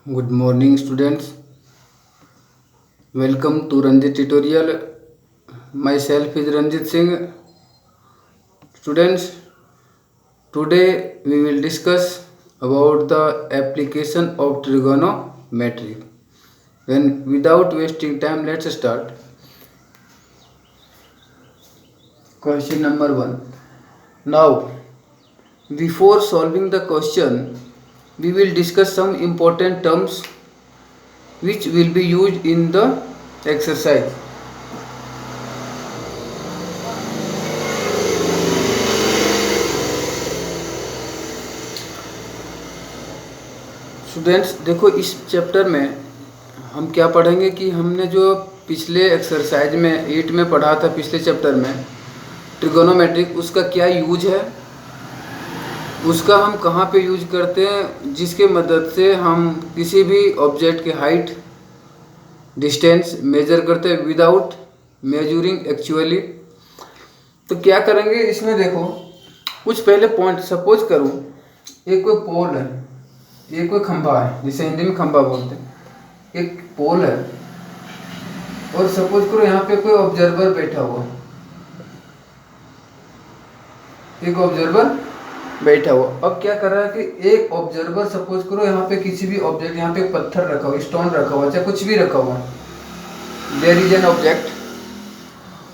Good morning, students. Welcome to Ranjit tutorial. Myself is Ranjit Singh. Students, today we will discuss about the application of trigonometry. Then, without wasting time, let's start. Question number 1. Now, before solving the question, we will discuss some important terms which will be used in the exercise. Students देखो, इस chapter में हम क्या पढ़ेंगे कि हमने जो पिछले एक्सरसाइज में 8 में पढ़ा था, पिछले चैप्टर में ट्रिगोनोमेट्रिक, उसका क्या यूज है, उसका हम कहाँ पे यूज करते हैं, जिसके मदद से हम किसी भी ऑब्जेक्ट की हाइट डिस्टेंस मेजर करते हैं विदाउट मेजरिंग एक्चुअली। तो क्या करेंगे इसमें, देखो कुछ पहले पॉइंट। सपोज करूँ एक कोई पोल है, ये कोई खंभा है, जिसे हिंदी में खंभा बोलते हैं, एक पोल है, और सपोज करो यहाँ पे कोई ऑब्जर्वर बैठा हुआ, एक ऑब्जर्वर बैठा हुआ। अब क्या कर रहा है कि एक ऑब्जर्वर, सपोज करो यहाँ पे किसी भी ऑब्जेक्ट, यहाँ पे पत्थर रखा हुआ, स्टोन रखा हुआ, चाहे कुछ भी रखा हुआ, देयर इज एन ऑब्जेक्ट।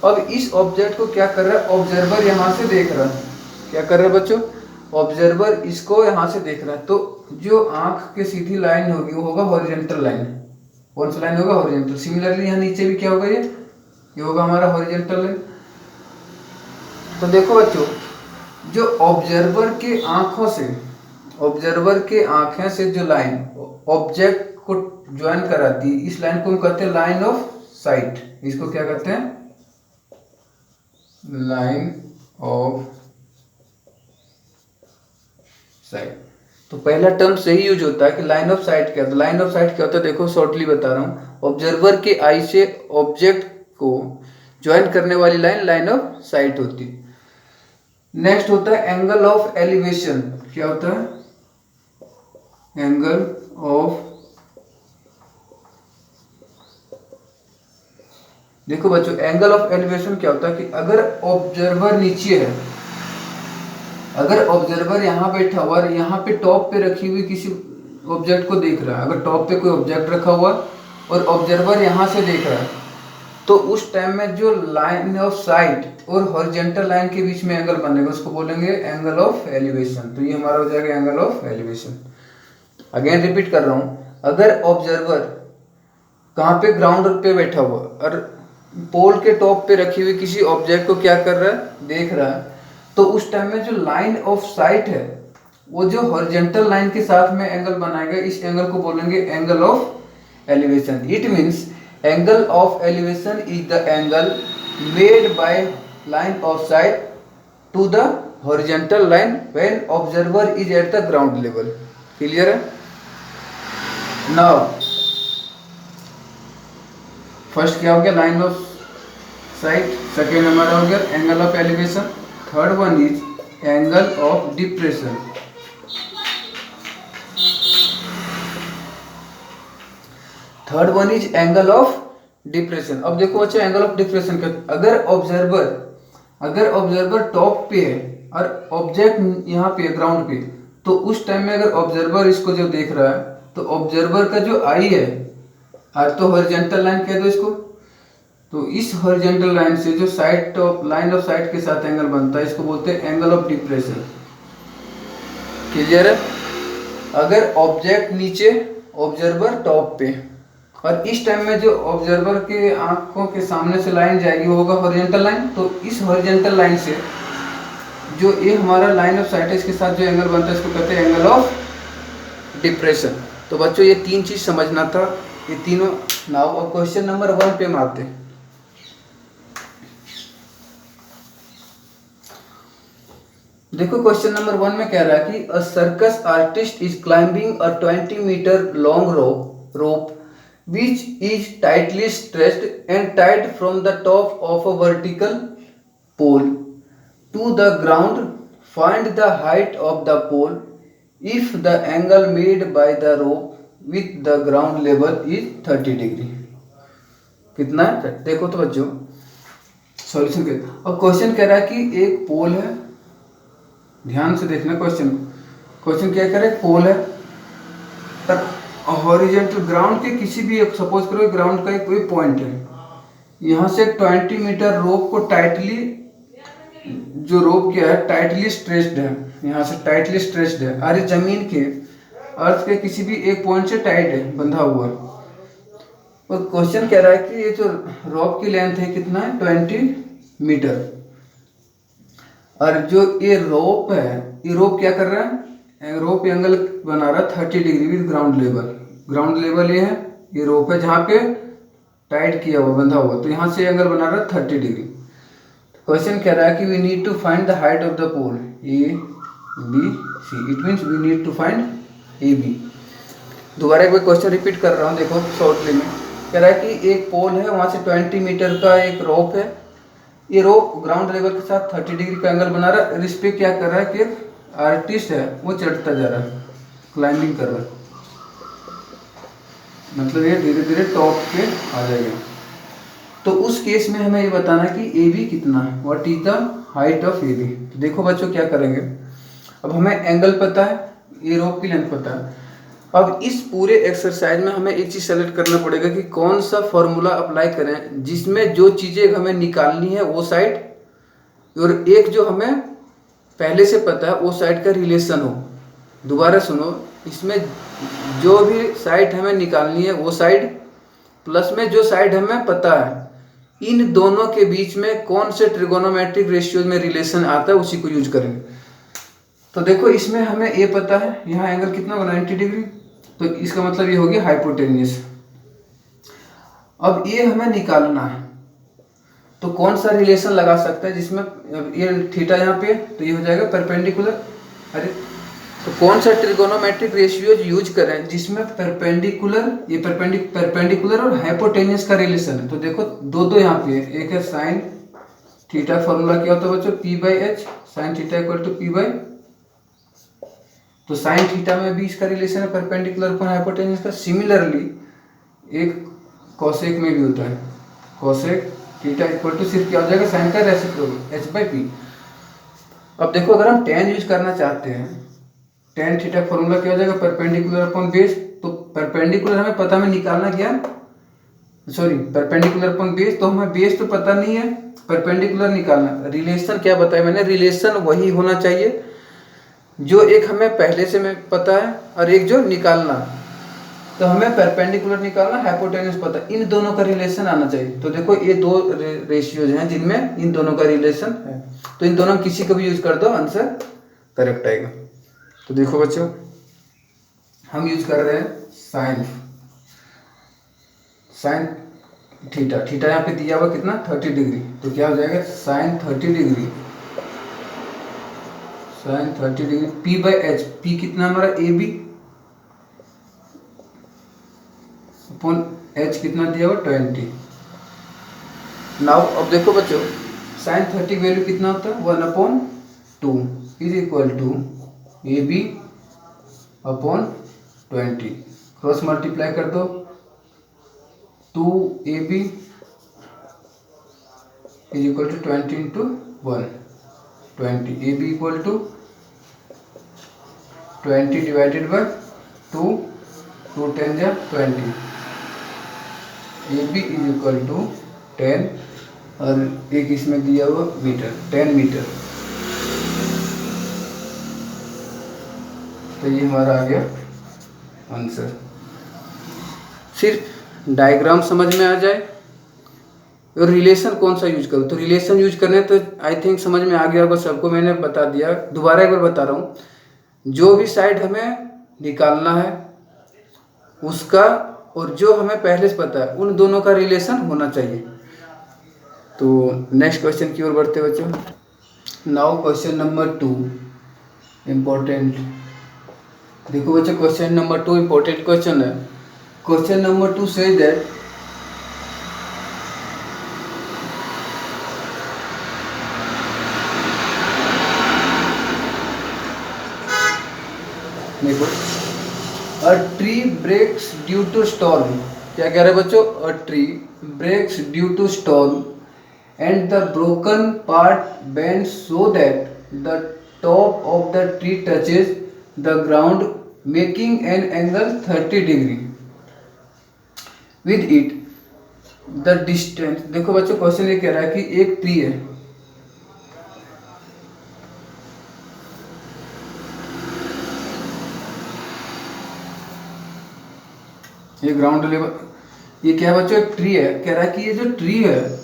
अब इस ऑब्जेक्ट को क्या कर रहा है, ऑब्जर्वर यहाँ से देख रहा है। क्या कर रहा है बच्चों, ऑब्जर्वर इसको यहाँ से देख रहा है। तो जो आंख के सीधी लाइन होगी वो होगा हॉरिजॉन्टल लाइन। कौन सा लाइन होगा, हॉरिजॉन्टल। सिमिलरली यहाँ नीचे भी क्या होगा, ये होगा हमारा हॉरिजॉन्टल लाइन। तो देखो बच्चों, जो ऑब्जर्वर के आंखों से, ऑब्जर्वर के आंखें से जो लाइन ऑब्जेक्ट को ज्वाइन कराती है, इस लाइन को हम कहते हैं लाइन ऑफ साइट। इसको क्या कहते हैं, लाइन ऑफ साइट। तो पहला टर्म सही यूज होता है कि लाइन ऑफ साइट क्या होता है। लाइन ऑफ साइट क्या होता है, देखो शॉर्टली बता रहा हूँ, ऑब्जर्वर के आई से ऑब्जेक्ट को ज्वाइन करने वाली लाइन लाइन ऑफ साइट होती है। नेक्स्ट होता है एंगल ऑफ एलिवेशन। क्या होता है, एंगल ऑफ, देखो बच्चों एंगल ऑफ एलिवेशन क्या होता है कि अगर ऑब्जर्वर नीचे है, अगर ऑब्जर्वर यहाँ बैठा हुआ और यहाँ पे टॉप पे रखी हुई किसी ऑब्जेक्ट को देख रहा है, अगर टॉप पे कोई ऑब्जेक्ट रखा हुआ और ऑब्जर्वर यहाँ से देख रहा है, तो उस टाइम में जो लाइन ऑफ साइट और हॉरिजॉन्टल लाइन के बीच में एंगल बनेगा, उसको बोलेंगे एंगल ऑफ एलिवेशन। तो ये हमारा हो जाएगा angle of elevation. Again repeat कर रहा हूँ, अगर ऑब्जर्वर कहाँ पे, ग्राउंड पे बैठा हुआ और पोल के टॉप पे रखी हुई किसी ऑब्जेक्ट को क्या कर रहा है, देख रहा है, तो उस टाइम में जो लाइन ऑफ साइट है वो जो हॉरिजॉन्टल लाइन के साथ में एंगल बनाएगा, इस एंगल को बोलेंगे angle of elevation. It means angle of elevation is the angle made by line of sight to the horizontal line when observer is at the ground level. Clear है। Now first क्या हो गया, line of site. Second हमारा हो गया angle of elevation. Third one is angle of depression. Third one is angle of depression. अब देखो अच्छा, एंगल ऑफ डिप्रेशन का, अगर ऑब्जर्वर टॉप पे है और ऑब्जेक्ट यहाँ पे ग्राउंड पे, तो उस टाइम में अगर ऑब्जर्वर इसको जो देख रहा है, तो ऑब्जर्वर का जो आई है, आज तो हॉरिजॉन्टल लाइन कह दो इसको, तो इस हॉरिजॉन्टल लाइन से जो side of, line of site के साथ एंगल बनता है, इसको बोलते हैं एंगल ऑफ डिप्रेशन। क्लियर है। अगर ऑब्जेक्ट नीचे, ऑब्जर्वर टॉप पे, और इस टाइम में जो ऑब्जर्वर के आंखों के सामने से लाइन जाएगी वो होगा हॉरिजॉन्टल लाइन। तो इस हॉरिजॉन्टल लाइन से जो ये हमारा लाइन ऑफ साइट है, इसके साथ जो एंगल बनता है, इसको कहते हैं एंगल ऑफ डिप्रेशन। तो बच्चों ये तीन चीज समझना था, ये तीनों। नाउ अब क्वेश्चन नंबर 1 पे हम आते हैं। देखो क्वेश्चन नंबर 1 में कह रहा है कि a circus artist is climbing a 20 metre long rope which is tightly stretched and tied from the top of a vertical pole to the ground. Find the height of the pole if the angle made by the rope with the ground level is 30 degree. कितना है देखो तो बच्चों, solution के और question कह रहा है कि एक पोल है, ध्यान से देखना क्वेश्चन। क्वेश्चन क्या कह रहा है, पोल है पर हॉरिजॉन्टल ग्राउंड के किसी भी एक, सपोज करो ग्राउंड का एक कोई पॉइंट है, यहाँ से 20 मीटर रोप को टाइटली, जो रोप क्या है टाइटली स्ट्रेच्ड है, यहाँ से टाइटली स्ट्रेच्ड है, और ये जमीन के अर्थ के किसी भी एक पॉइंट से टाइट है, बंधा हुआ। और क्वेश्चन कह रहा है कि ये जो रोप की लेंथ है कितना है 20 मीटर, और जो ये रोप है, ये रोप क्या कर रहा है, रोप एंगल बना रहा है 30 degree with ground level. Ground level ये है, ये रोप है जहाँ पे टाइट किया हुआ, बंधा हुआ, तो यहाँ से एंगल बना रहा है 30 डिग्री। क्वेश्चन कह रहा है कि we need to find the height of the pole A B C, it means we need to find A B. दोबारा एक बार क्वेश्चन रिपीट कर रहा हूँ, देखो शॉर्टली में कह रहा है कि एक पोल है, वहाँ से 20 मीटर का एक रोप है, ये रोप ग्राउंड लेवल के साथ 30 डिग्री का एंगल बना रहा है। इस पे क्या कर रहा है कि एक आर्टिस्ट है वो चढ़ता जा रहा है, क्लाइंबिंग कर रहा है, मतलब ये धीरे धीरे टॉप पे आ जाएगा। तो उस केस में हमें ये बताना कि ए बी कितना है, what is the height of A B. तो देखो बच्चों क्या करेंगे, अब हमें एंगल पता है, ये रोप की लेंथ पता है। अब इस पूरे एक्सरसाइज में हमें एक चीज़ सेलेक्ट करना पड़ेगा कि कौन सा फॉर्मूला अप्लाई करें जिसमें जो चीज़ें हमें निकालनी है वो साइड, और एक जो हमें पहले से पता है वो साइड का रिलेशन हो। दोबारा सुनो, इसमें जो भी साइड हमें निकालनी है वो साइड, प्लस में जो साइड हमें पता है, इन दोनों के बीच में कौन से ट्रिगोनोमेट्रिक रेशियो में रिलेशन आता है उसी को यूज करेंगे। तो देखो इसमें हमें ये पता है, यहाँ एंगल कितना होगा 90 डिग्री, तो इसका मतलब ये हो गया हाइपोटेन्यूस। अब ये हमें निकालना है, तो कौन सा रिलेशन लगा सकता है जिसमें ये थीटा यहाँ पे, तो ये हो जाएगा परपेंडिकुलर। अरे तो कौन सा ट्रिगोनोमेट्रिक रेशियो यूज करें जिसमें परपेंडिकुलर, ये परपेंडिकुलर और हाइपोटेन्यूस का रिलेशन है। तो देखो दो दो यहाँ पे है, एक है साइन थीटा, फॉर्मूला क्या होता है बच्चों p/h, sine theta equal to p/, तो साइन थीटा में भी इसका रिलेशन है परपेंडिकुलर पर हाइपोटेन्यूस का। सिमिलरली एक कोसेक में भी होता है, कोसेक थीटा इक्वल टू सिर्फ क्या हो जाएगा साइन का रेसिप्रोकल h/p। अब देखो अगर हम tan यूज करना चाहते हैं, tan थीटा फॉर्मूला क्या हो जाएगा परपेंडिकुलर अपॉन बेस। तो परपेंडिकुलर हमें पता, हमें निकालना क्या, सॉरी परपेंडिकुलर अपॉन बेस, तो हमें बेस तो पता नहीं है, परपेंडिकुलर निकालना। रिलेशन क्या बताया मैंने, रिलेशन वही होना चाहिए जो एक हमें पहले से में पता है और एक जो निकालना। तो हमें परपेंडिकुलर निकालना, हाइपोटेन्यूस पता, इन दोनों का रिलेशन आना चाहिए। तो देखो ये दो रेशियोज हैं जिनमें इन दोनों का रिलेशन है, तो इन दोनों किसी का भी यूज कर दो, आंसर करेक्ट आएगा। तो देखो बच्चों हम यूज कर रहे हैं साइन थीटा, थीटा यहाँ पे दिया हुआ कितना 30 डिग्री, तो क्या हो जाएगा sine 30 degree, sine 30 degree p/h, p कितना हमारा ए बी अपॉन h कितना दिया हुआ 20। नाउ अब देखो बच्चों साइन 30 वैल्यू कितना होता है 1/2 is equal to A B upon 20, cross multiply कर दो, 2ab is equal to 20 into 1, 20, ab equal to 20 divided by 2, 2 10 जा 20, ab इज इक्वल टू 10, और एक इसमें दिया हुआ मीटर, 10 मीटर। तो ये हमारा आ गया आंसर। सिर्फ डायग्राम समझ में आ जाए और रिलेशन कौन सा यूज करूँ, तो रिलेशन यूज करने तो आई थिंक समझ में आ गया होगा सबको, मैंने बता दिया। दोबारा एक बार बता रहा हूँ, जो भी साइड हमें निकालना है उसका और जो हमें पहले से पता है उन दोनों का रिलेशन होना चाहिए। तो नेक्स्ट क्वेश्चन की ओर बढ़ते बच्चों। Now question number 2 important. देखो बच्चों क्वेश्चन नंबर 2 इम्पोर्टेंट क्वेश्चन है। क्वेश्चन नंबर 2 सेज दैट देखो a tree breaks due to storm. क्या कह रहे हैं बच्चों? A tree breaks due to storm and the broken part bends so that the top of the tree touches the ground making an angle 30 degree with it the distance. देखो बच्चों question ये कह रहा है कि एक ट्री है, ये ग्राउंड लेवल, ये क्या है बच्चों? एक ट्री है। कह रहा है कि ये जो ट्री है,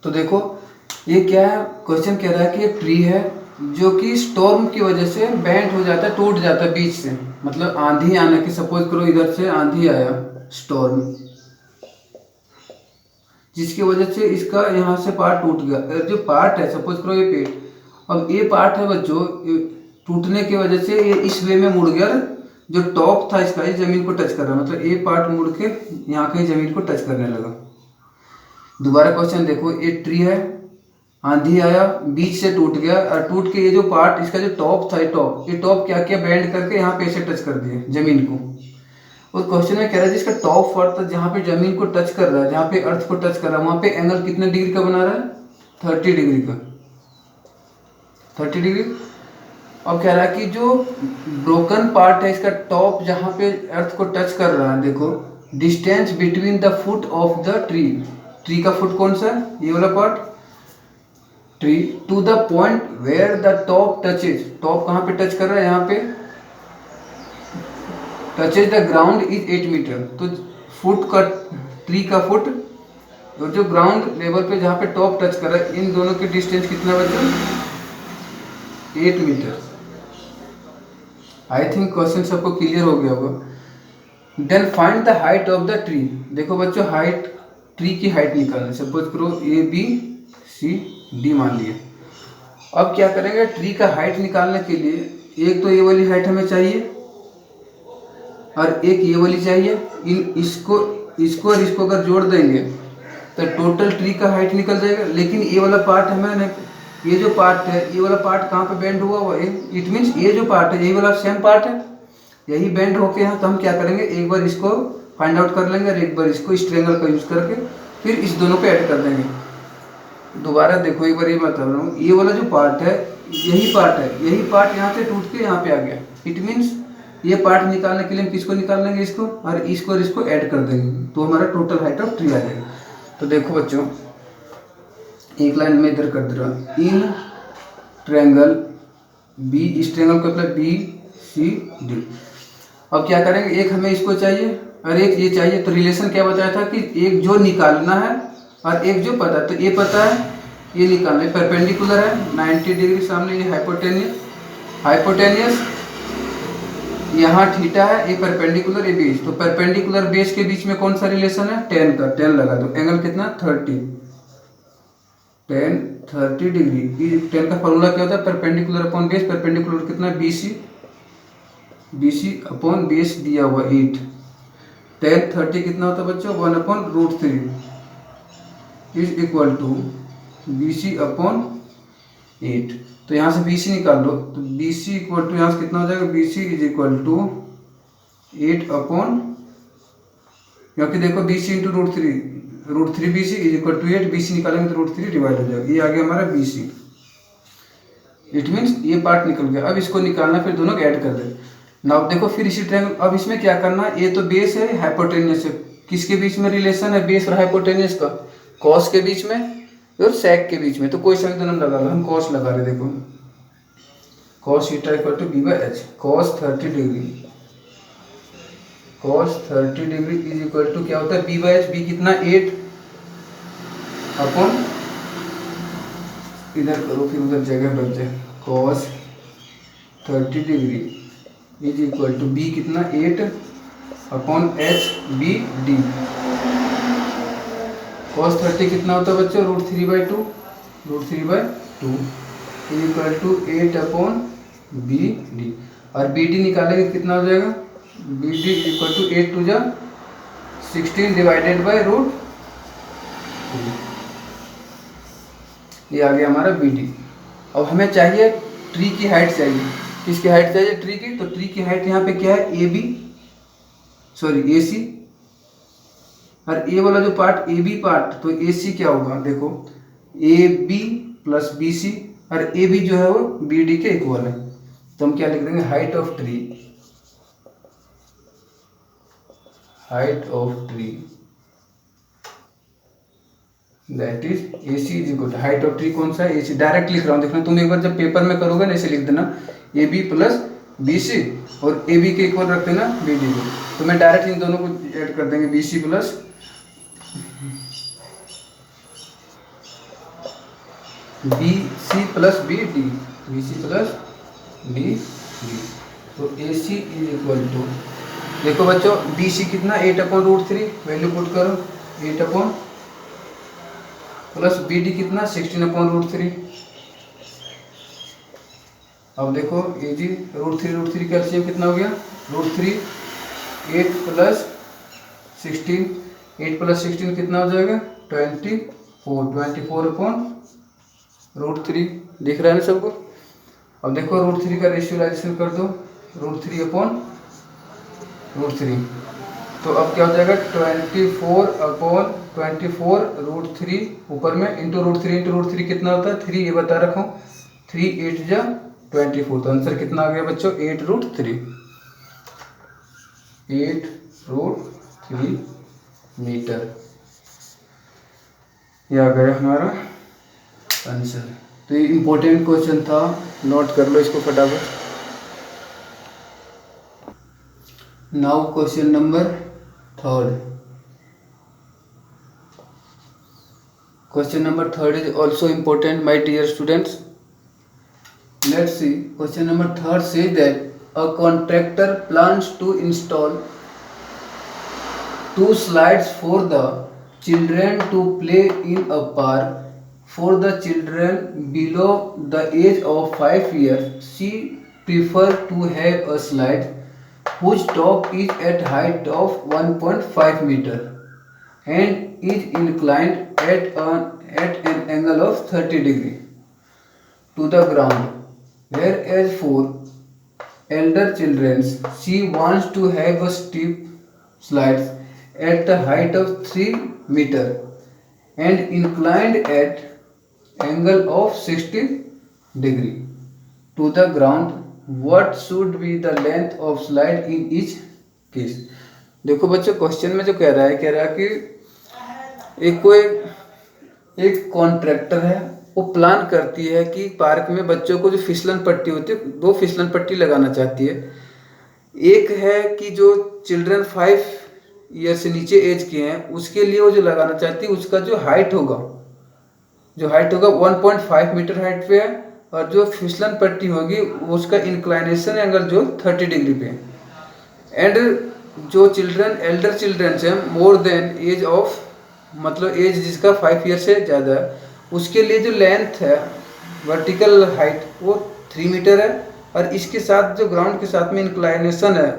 तो देखो ये क्या है, क्वेश्चन कह रहा है कि एक ट्री है जो कि स्टॉर्म की वजह से बेंड हो जाता है, टूट जाता है बीच से। मतलब आंधी आने की, सपोज करो इधर से आंधी आया, स्टॉर्म, जिसकी वजह से इसका यहाँ से पार्ट टूट गया। जो पार्ट है, सपोज करो ये पेड़, अब ये पार्ट है बच्चों, टूटने की वजह से ये इस वे में मुड़ गया। जो टॉप था इसका, ये जमीन को टच कर रहा है, मतलब ये पार्ट मुड़ के यहाँ कहीं जमीन को टच करने लगा। दोबारा क्वेश्चन देखो, ये ट्री है, आंधी आया, बीच से टूट गया, और टूट के ये जो पार्ट, इसका जो टॉप था, ये टॉप क्या किया, बेंड करके यहाँ पे ऐसे टच कर दिया जमीन को। उस क्वेश्चन में कह रहा है जिसका टॉप अर्थ जहाँ पे जमीन को टच कर रहा है, जहाँ पे अर्थ को टच कर रहा है, वहाँ पे एंगल कितने डिग्री का बना रहा है? 30 डिग्री का, 30 डिग्री। अब कह रहा है कि जो ब्रोकन पार्ट है, इसका टॉप जहाँ पे अर्थ को टच कर रहा है, देखो distance between the foot of the tree, tree का फुट कौन सा है? ये वाला part, tree, to the point where the top touches, top कहाँ पे टच कर रहा है? यहाँ पे touches the ground is 8 metre. तो फुट का, ट्री का फुट और जो ग्राउंड लेवल पे जहाँ पे टॉप टच कर रहा है, इन दोनों की डिस्टेंस कितना बच्चों? 8 मीटर। आई थिंक क्वेश्चन सबको क्लियर हो गया होगा। Then find the height of the tree. देखो बच्चों, हाइट, ट्री की हाइट निकालना, सपोज करो ए बी सी डी मान लिया। अब क्या करेंगे, ट्री का हाइट निकालने के लिए एक तो ये वाली हाइट हमें चाहिए और एक ये वाली चाहिए। इसको और इसको अगर जोड़ देंगे तो टोटल ट्री का हाइट निकल जाएगा। लेकिन ये वाला पार्ट हमें, ये जो पार्ट है, ये वाला पार्ट कहाँ पे बेंड हुआ हुआ है? इट मीन्स ये जो पार्ट है, यही वाला सेम पार्ट है, यही बेंड होके यहाँ। तो हम क्या करेंगे, एक बार इसको फाइंड आउट कर लेंगे और एक बार इसको इस ट्रायंगल का यूज करके फिर इस दोनों पे ऐड कर देंगे। दोबारा देखो एक बार, ये बता रहा हूँ, ये वाला जो पार्ट है, यही पार्ट है, यही पार्ट यहाँ से टूट के यहाँ पे आ गया। इट मीन्स ये पार्ट निकालने के लिए हम किसको निकाल लेंगे? इसको और इसको ऐड कर देंगे, तो हमारा टोटल हाइट ऑफ ट्री आ जाएगा। तो देखो बच्चों, एक लाइन में इधर कर दे रहा हूँ, इन ट्रायंगल बी, इस ट्रायंगल को मतलब बी सी डी। अब क्या करेंगे, एक हमें इसको चाहिए और एक ये चाहिए। तो रिलेशन क्या बताया था कि एक जो निकालना है और एक जो पता है। तो ये पता है, ये निकालना है, परपेंडिकुलर है 90 डिग्री सामने, ये हाइपोटेनियस यहाँ थीटा है, ये परपेंडिकुलर, ये बेस। तो परपेंडिकुलर बेस के बीच में कौन सा रिलेशन है? 10 का, 10 लगा दो। एंगल कितना? 30 डिग्री। 10 का फॉर्मूला क्या होता है? Perpendicular upon base. परपेंडिकुलर कितना? BC अपॉन बेस दिया हुआ 8। 10 30 कितना होता है बच्चों? 1/√3 is equal to BC upon 8। तो यहाँ से BC निकाल लो, तो BC इक्वल टू यहाँ से कितना हो जाएगा? BC is equal to 8 upon, क्योंकि देखो BC into √3 BC is equal to 8। BC निकालेंगे तो √3 डिवाइड हो जाएगा, ये आ गया हमारा BC। इट मीन्स ये पार्ट निकल गया। अब इसको निकालना, फिर दोनों को ऐड कर दे। नाउ देखो फिर इसी ट्रायंगल, अब इसमें क्या करना है, ये तो बेस है, हाइपोटेनियस है। किसके बीच में रिलेशन है बेस और हाइपोटेनियस का? कॉस के बीच में और सेक के बीच में। तो कोई सा भी दोनों लगा लो, हम कॉस लगा रहे, देखो cos theta equal to B/H। Cos 30 degree is equal to क्या होता है? B/H। B कितना? 8 अपॉन, इधर करो फिर उधर जगह बच जाए, cos 30 degree is equal to B कितना? 8 अपॉन HBD। cos 30 कितना होता है बच्चों? √3/2 is equal to 8 upon BD। और BD निकालेंगे कितना हो जाएगा? BD is equal to 8 two 16 divided by √3। ये आ गया हमारा BD। अब हमें चाहिए ट्री की हाइट चाहिए। किसकी हाइट चाहिए? ट्री की। तो ट्री की हाइट यहाँ पे क्या है? ए सी, और ए वाला जो पार्ट ए बी पार्ट, तो ए सी क्या होगा? देखो A B plus B C, और ए बी जो है वो बी डी के इक्वल है। तो हम क्या लिख देंगे? Height of tree, height of tree that is A C is equal to, height of tree कौन सा है? ए सी। डायरेक्ट लिख रहा हूँ, देखना तुम एक बार जब पेपर में करोगे ना, ऐसे लिख देना A B plus B C, और ए बी के इक्वल रख देना बी डी को। तो मैं डायरेक्ट इन दोनों को ऐड कर देंगे, B C plus B C plus B D, B C plus B D. तो A C is equal to, देखो बच्चों बी सी कितना? 8/√3, वैल्यू पुट करो 8 प्लस बी डी कितना? 16/√3। अब देखो ए जी √3 का एलसीएम कितना हो गया? √3, 8 प्लस 16, 8 प्लस 16 कितना हो जाएगा? 24/√3 दिख रहा है ना सबको? अब देखो √3 का रेशियोलाइजेशन कर दो, √3/√3। तो अब क्या हो जाएगा? 24/24 √3 में इंटू √3 कितना होता है? 3, ये बता रखा हूँ। 3 8 जा 24, तो आंसर कितना आ गया बच्चों? 8√3, 8√3 मीटर। ये आ गया हमारा आंसर। तो ये इम्पोर्टेंट क्वेश्चन था, नोट कर लो इसको फटाफट। Now question number 3rd। Question number 3rd is also important, my dear students. Let's see. Question number 3rd says that a contractor plans to install 2 slides for the children to play in a park. For the children below the age of 5 years, she prefers to have a slide whose top is at height of 1.5 meter and is inclined at an angle of 30 degree to the ground. Whereas for elder children, she wants to have a steep slides at the height of 3 meter and inclined at angle of 60 degree to the ground. What should be the length of slide in each case? देखो बच्चों question में जो कह रहा है कि एक contractor है, वो प्लान करती है कि पार्क में बच्चों को जो फिसलन पट्टी होती है, 2 फिसलन पट्टी लगाना चाहती है। एक है कि जो चिल्ड्रन 5 ईयर से नीचे एज के हैं, उसके लिए वो जो लगाना चाहती है, उसका जो हाइट होगा 1.5 मीटर हाइट पे है, और जो फिसलन पट्टी होगी उसका इंक्लाइनेशन एंगल जो 30 डिग्री पे है। एंड जो एल्डर चिल्ड्रन है मोर देन एज ऑफ, मतलब एज जिसका 5 ईयर से ज़्यादा है, उसके लिए जो लेंथ है वर्टिकल हाइट वो 3 मीटर है, और इसके साथ जो ग्राउंड के साथ में इंक्लाइनेशन है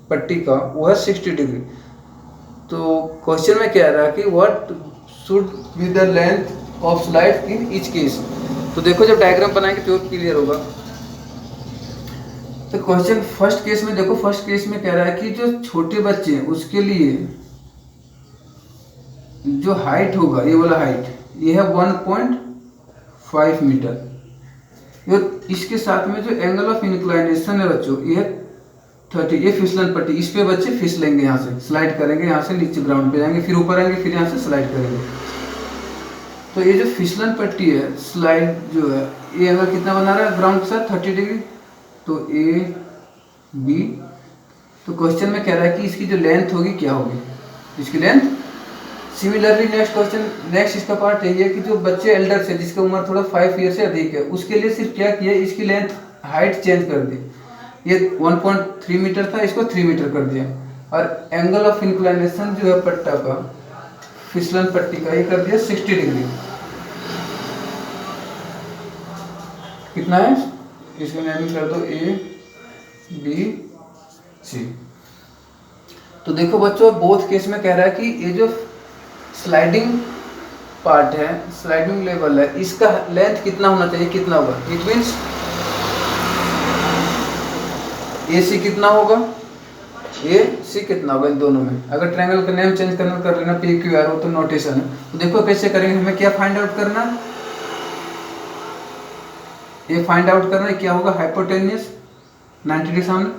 पट्टी का वो है 60 डिग्री। तो क्वेश्चन में कह रहा है कि what should be the length of slide in each case. तो देखो जब डायग्राम बनाएंगे तो क्लियर होगा। तो क्वेश्चन फर्स्ट केस में देखो, फर्स्ट केस में कह रहा है कि जो छोटे बच्चे हैं उसके लिए जो हाइट होगा, ये वाला हाइट, ये है 1.5 मीटर। इसके साथ में जो एंगल ऑफ इंक्लाइनेशन है बच्चों, ये है 30। ये फिसलन पट्टी, इस पे बच्चे फिसलेंगे, यहाँ से स्लाइड करेंगे, यहाँ से नीचे ग्राउंड पे जाएंगे, फिर ऊपर आएंगे, फिर यहाँ से स्लाइड करेंगे। तो ये जो फिसलन पट्टी है, स्लाइड जो है, ये एंगल कितना बना रहा है ग्राउंड के साथ? 30 डिग्री। तो ए बी, तो क्वेश्चन में कह रहा है कि इसकी जो लेंथ होगी क्या होगी, इसकी लेंथ। सिमिलरली नेक्स्ट इसका पार्ट यही है कि जो बच्चे एल्डर से, जिसका उम्र थोड़ा 5 ईयर से अधिक है, उसके लिए सिर्फ क्या किया, इसकी लेंथ हाइट चेंज कर दी। ये 1.3 मीटर था, इसको 3 मीटर कर दिया, और एंगल ऑफ इंक्लाइनेशन जो है पट्टा का, फिसलन पट्टी का, ये कर दिया 60 डिग्री। कितना है, इसमें नेमिंग कर दो ए बी सी। तो देखो बच्चों बोथ केस में कह रहा है कि ये जो स्लाइडिंग पार्ट है, स्लाइडिंग लेवल है, इसका लेंथ कितना होना चाहिए, कितना होगा। इट मीन्स ए सी कितना होगा, ए सी कितना होगा इन दोनों में। अगर ट्रायंगल का नेम चेंज करना कर लेना पी क्यू आर, वो तो नोटेशन है। तो देखो कैसे करेंगे, हमें क्या फाइंड आउट करना, ये फाइंड आउट करना है क्या होगा, हाइपोटेन्यूस 90 डिग्री सामने,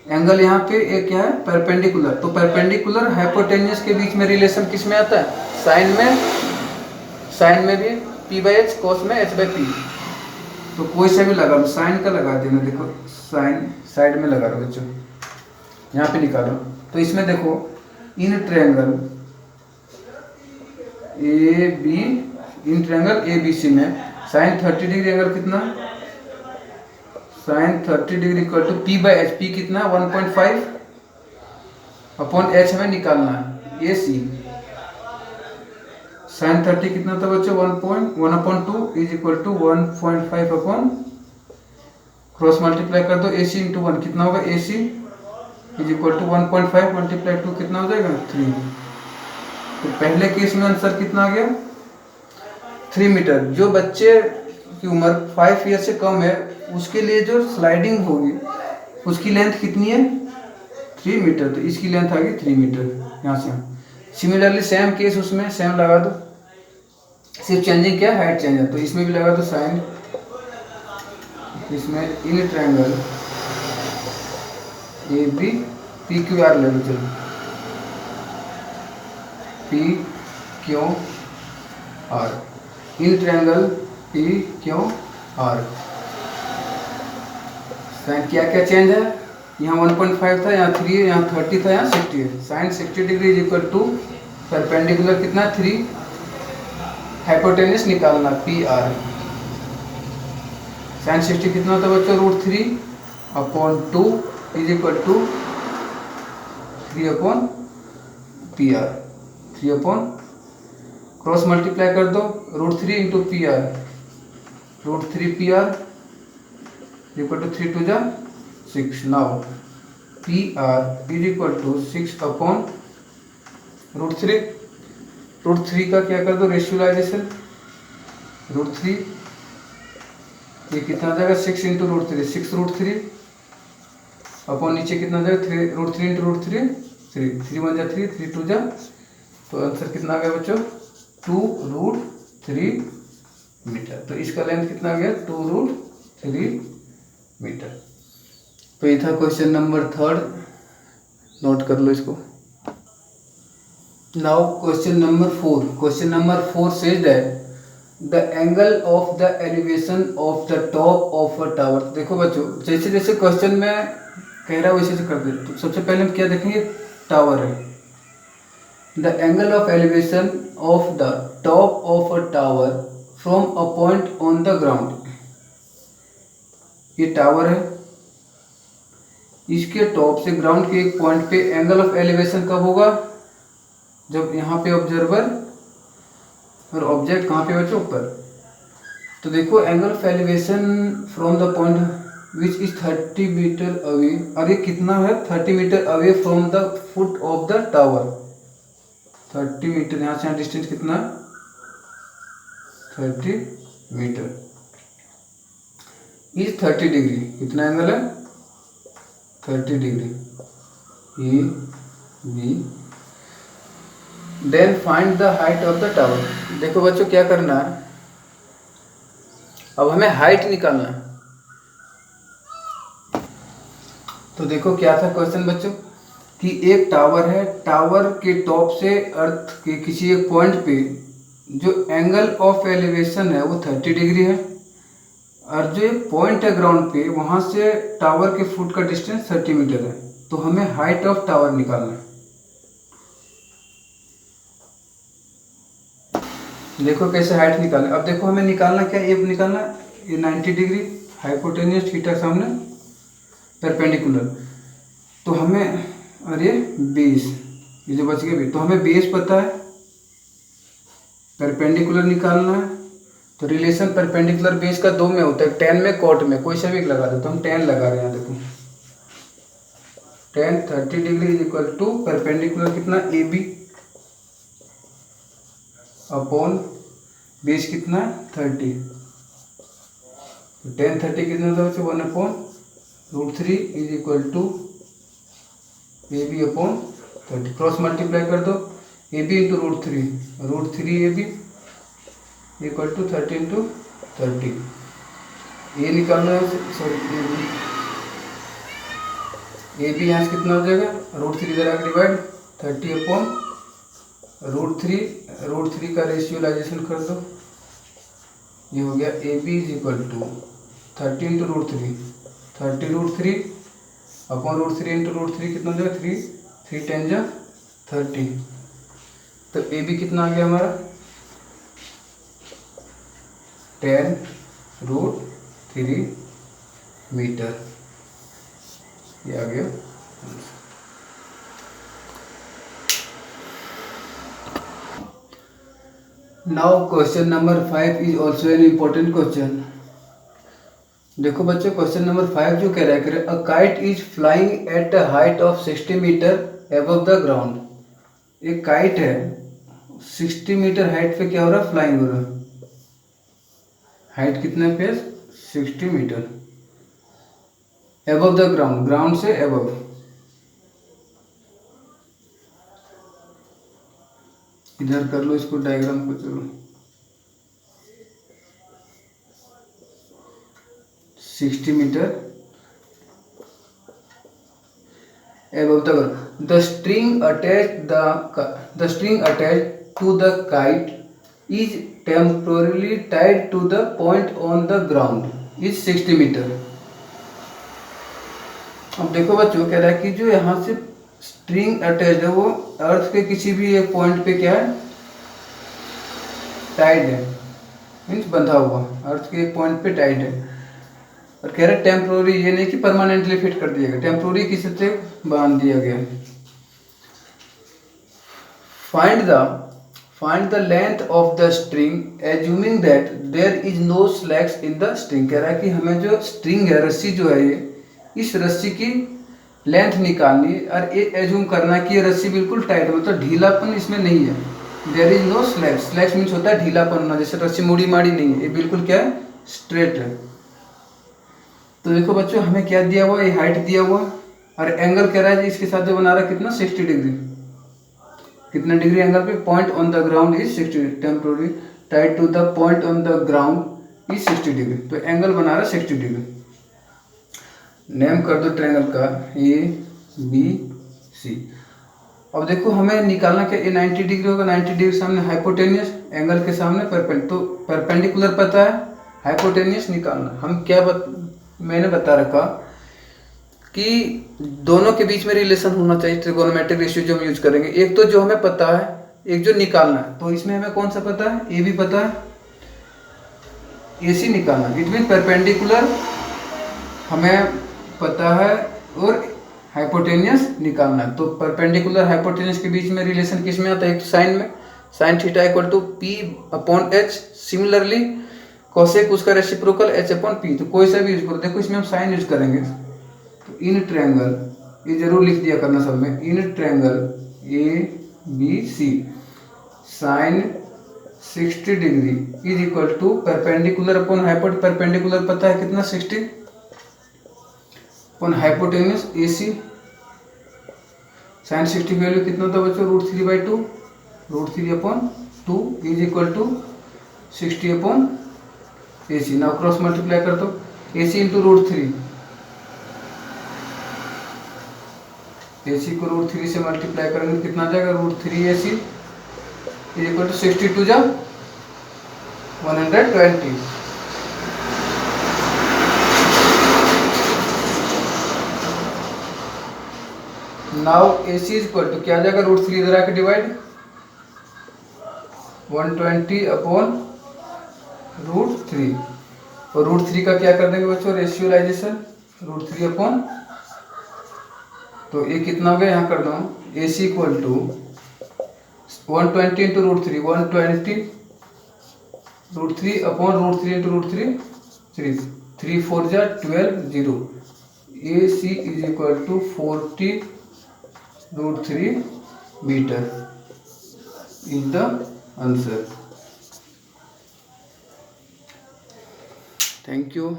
एंगल यहाँ पे एक क्या है परपेंडिकुलर, तो परपेंडिकुलर हाइपोटेन्यूस के बीच में रिलेशन किस में आता है, साइन में भी p बाई एच, कॉस में h बाई पी। तो कोई से भी लगा लो, साइन का लगा देना, देखो साइन साइड में लगा लो बच्चों, यहाँ पे निकालो। तो इसमें देखो in triangle A B, in triangle A B C में साइन 30 डिग्री एंगल कितना, sine 30 degree equal to P by H, P कितना 1.5 अपॉन एच हमें निकालना है, ए सी साइन 30 कितना था बच्चों 1.1/2 is equal to 1.5 upon, cross multiply कर दो, ए सी इंटू 1 कितना होगा, A C is equal to 1.5 multiply 2 कितना हो जाएगा 3। तो पहले केस में आंसर कितना आ गया 3 मीटर। जो बच्चे की उम्र 5 ईयर से कम है उसके लिए जो स्लाइडिंग होगी उसकी लेंथ कितनी है 3 मीटर, तो इसकी लेंथ आ गई 3 मीटर यहाँ से। सिमिलरली सेम केस उसमें सेम लगा दो, सिर्फ चेंजिंग क्या हाइट चेंज है, तो इसमें भी लगा दो साइन, इसमें in triangle A B P Q R ले लो, चलो P Q R, in triangle P Q R sine क्या क्या चेंज है, यहाँ 1.5 था, यहाँ 3 है, यहाँ 30 था, यहाँ 60 है। Sine 60 degree is equal to perpendicular कितना 3, हाइपोटेन्यूस निकालना पी आर, साइन 60 कितना होता है बच्चों √3 upon 2 is equal to 3 upon P R, 3 upon cross multiply कर दो, √3 into P R, √3 P R equal to 3 2 जा 6। Now P R is equal to 6 upon √3, √3 का क्या कर दो रेशियोलाइजेशन, √3 ये कितना आ जाएगा 6 इंटू √3, 6√3 अपॉन नीचे कितना आ जाएगा 3 √3 इंटू √3 3, 3 1 जा 3, 3 2 जा, तो आंसर कितना आ गया बच्चों 2√3 मीटर। तो इसका लेंथ कितना आ गया 2√3 मीटर। तो ये था क्वेश्चन नंबर 3, नोट कर लो इसको। Now question number 4, question number 4 says that the angle of the elevation of the top of a tower. देखो बच्चों जैसे जैसे क्वेश्चन में कह रहा है वैसे से कर दे। तो सबसे पहले हम क्या देखेंगे, टावर है, the angle of elevation of the top of a tower from a point on the ground. ये टावर है, इसके टॉप से ग्राउंड के एक पॉइंट पे एंगल ऑफ एलिवेशन कब होगा, जब यहाँ पे ऑब्जर्वर और ऑब्जेक्ट कहाँ पे बच्चों ऊपर। तो देखो angle of elevation from the point which is 30 metre away, और ये कितना है 30 metre away from the foot of the tower. 30 metre यहाँ से यहाँ डिस्टेंस कितना है 30 मीटर इज 30 डिग्री, कितना एंगल है 30 degree A B. Then find the height of the tower. देखो बच्चों क्या करना है, अब हमें हाइट निकालना है। तो देखो क्या था क्वेश्चन बच्चों कि एक टावर है, टावर के टॉप से अर्थ के किसी एक पॉइंट पे जो एंगल ऑफ एलिवेशन है वो 30 डिग्री है, और जो एक पॉइंट है ग्राउंड पे वहां से टावर के फुट का डिस्टेंस 30 मीटर है। तो हमें हाइट ऑफ टावर निकालना है। देखो कैसे हाइट निकालें। अब देखो हमें निकालना क्या, ये निकालना ये 90 डिग्री हाइपोटेन्यूस थीटा सामने परपेंडिकुलर। तो हमें और ये बेस, ये जो बच गया, तो हमें बेस पता है, परपेंडिकुलर निकालना है। तो रिलेशन परपेंडिकुलर बेस का 2 में होता है, tan में कॉट में, कोई सा भी लगा दो। तो हम tan लगा रहे हैं, देखो tan 30 degree is equal to perpendicular कितना ए बी अपॉन बेस कितना 30। तो tan 30 कितना होता है 1/30 √3 is equal to AB/30। Cross multiply कर दो, AB into √3 AB equal to 30 into 30। ये निकालना है, सॉरी AB यहाँ से कितना हो जाएगा, √3 इधर आके डिवाइड 30/√3 का रेशियोलाइजेशन कर दो, ये हो गया AB is equal to 30 into √3, 30√3 upon √3 into √3 कितना हो जाएगा, 3 10 जा 30। तो AB कितना आ गया हमारा 10√3 मीटर, ये आ गया। Now question number 5 is also an important question. देखो बच्चों, क्वेश्चन नंबर 5 जो कह रहा है, a kite is flying at a height of 60 metre above the ground. एक काइट है 60 मीटर हाइट पे क्या हो रहा है, फ्लाइंग हो रहा है। हाइट कितने पे, 60 metre above the ground, ground से अबव। इधर कर लो इसको, डायग्राम को, चलो 60 metre above the ground. The string attached to the kite is temporarily tied to the point on the ground is 60 metre. अब देखो बच्चों, कह रहा है कि जो यहाँ से स्ट्रिंग अटैच है वो अर्थ के किसी भी एक पॉइंट पे क्या है, टाइड है, मीन्स बंधा हुआ, अर्थ के एक पॉइंट पे टाइड है। और कह रहा है टेम्प्रोरी, ये नहीं कि परमानेंटली फिट कर दिया गया, टेम्प्रोरी किसी से बांध दिया गया। Find the length of the string assuming that there is no slacks in the string. कह रहा है कि हमें जो स्ट्रिंग है, रस्सी जो है, ये इस रस्सी की लेंथ निकालनी है और ये एज्यूम करना है कि ये रस्सी बिल्कुल टाइट है, मतलब ढीलापन इसमें नहीं है। There is no slacks, slacks means होता है ढीलापन होना, जैसे रस्सी मुड़ी माड़ी नहीं है, ये बिल्कुल क्या है, स्ट्रेट है। तो देखो बच्चों, हमें क्या दिया हुआ, ये हाइट दिया हुआ और एंगल कह रहा है इसके साथ जो बना रहा है कितना, 60 डिग्री। कितना डिग्री एंगल पे, point on the ground is 60, temporary tied to the point on the ground is 60 degree. तो एंगल बना रहा है 60 डिग्री। नेम कर दो ट्रायंगल का ABC। अब देखो हमें निकालना क्या, ये 90 डिग्री होगा, 90 डिग्री सामने हाइपोटेनियस, एंगल के सामने तो परपेंडिकुलर पता है, हाइपोटेनियस निकालना। हम क्या मैंने बता रखा कि दोनों के बीच में रिलेशन होना चाहिए, ट्रिगोनोमेट्रिक रेशियो जो हम यूज करेंगे। एक तो जो हमें पता है, एक जो निकालना है। तो इसमें हमें कौन सा पता है, ए भी पता है, AC निकालना, इट मीन परपेंडिकुलर हमें पता है और हाइपोटेनियस निकालना है। तो परपेंडिकुलर हाइपोटेनियस के बीच में रिलेशन किस में आता है, एक तो साइन में, sine theta equal to P/H। Similarly cosec उसका रेसिप्रोकल H/P। तो कोई सा भी यूज करो, देखो इसमें हम साइन यूज करेंगे। तो इन ट्रायंगल, ये जरूर लिख दिया करना सब में, in triangle ABC sine 60 degree is equal to perpendicular upon hypotenuse, perpendicular पता है कितना, 60 अपॉन हाइपोटेनियस AC। साइन 60 की वैल्यू कितना था बच्चों, √3/2, √3/2 is equal to 60/AC। Now cross multiply कर दो, AC इंटू √3, AC को √3 से मल्टीप्लाई करेंगे तो कितना जाएगा, √3AC इज इक्वल टू 62 जा 120। Now AC is equal to क्या जाएगा, √3 इधर आके डिवाइड 120/√3। और √3 का क्या कर देंगे बच्चों, रेशियोलाइजेशन, √3/, तो ये कितना हो गया, यहाँ कर दो AC equal to 120 into √3, 120 √3/√3 into √3, 3 4 जा 12 0। AC is equal to 40√3 metre is the answer. Thank you.